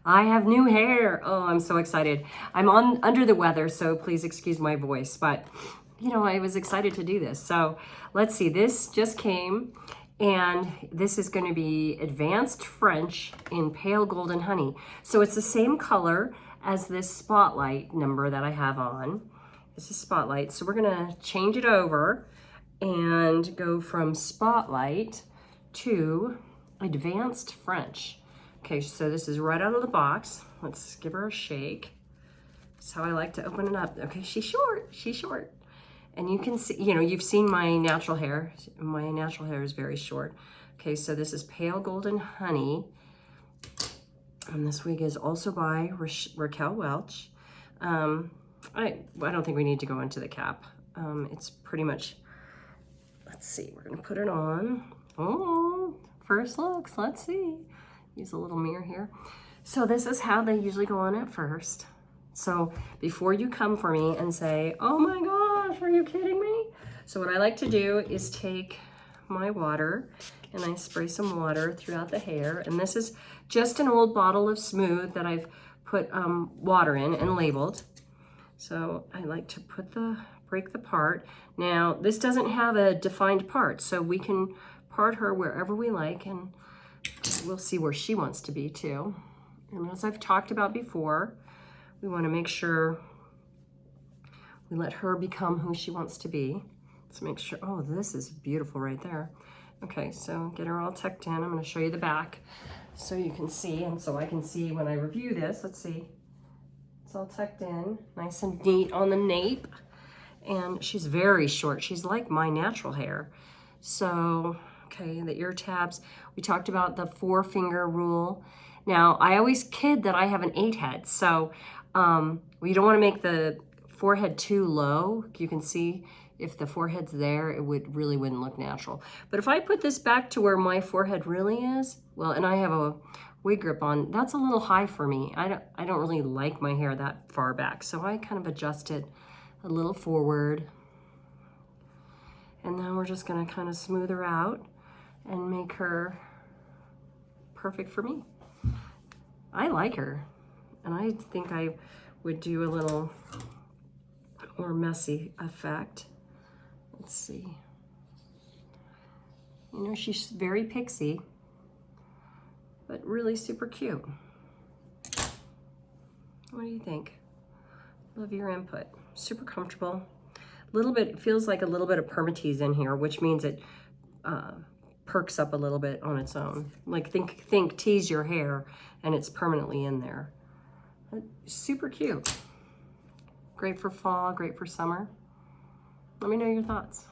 I have new hair. Oh, I'm so excited. I'm under the weather, so please excuse my voice, but you know, I was excited to do this. So let's see, this just came, and this is going to be Advanced French in Pale Golden Honey. So it's the same color as this Spotlight number that I have on. This is Spotlight. So we're going to change it over and go from Spotlight to Advanced French. Okay, so this is right out of the box. Let's give her a shake. That's how I like to open it up. Okay, she's short, she's short. And you can see, you know, you've seen my natural hair. My natural hair is very short. Okay, so this is Pale Golden Honey. And this wig is also by Raquel Welch. I don't think we need to go into the cap. It's pretty much, let's see, we're gonna put it on. Oh, first looks, let's see. Use a little mirror here. So this is how they usually go on at first. So before you come for me and say, oh my gosh, are you kidding me? So what I like to do is take my water and I spray some water throughout the hair. And this is just an old bottle of Smooth that I've put water in and labeled. So I like to break the part. Now this doesn't have a defined part, so we can part her wherever we like, and we'll see where she wants to be too. And as I've talked about before, we want to make sure we let her become who she wants to be. Let's make sure, oh, this is beautiful right there. Okay, so get her all tucked in. I'm going to show you the back so you can see, and so I can see when I review this. Let's see. It's all tucked in, nice and neat on the nape. And she's very short. She's like my natural hair. So, okay, the ear tabs. We talked about the 4-finger rule. Now, I always kid that I have an 8 head. So, you don't want to make the forehead too low. You can see if the forehead's there, it really wouldn't look natural. But if I put this back to where my forehead really is, well, and I have a wig grip on, that's a little high for me. I don't really like my hair that far back. So I kind of adjust it a little forward. And now we're just gonna kind of smooth her out and make her perfect for me. I like her. And I think I would do a little more messy effect. Let's see. You know, she's very pixie, but really super cute. What do you think? Love your input. Super comfortable. A little bit, it feels like a little bit of permatease in here, which means it perks up a little bit on its own. Like think tease your hair and it's permanently in there. Super cute. Great for fall, great for summer. Let me know your thoughts.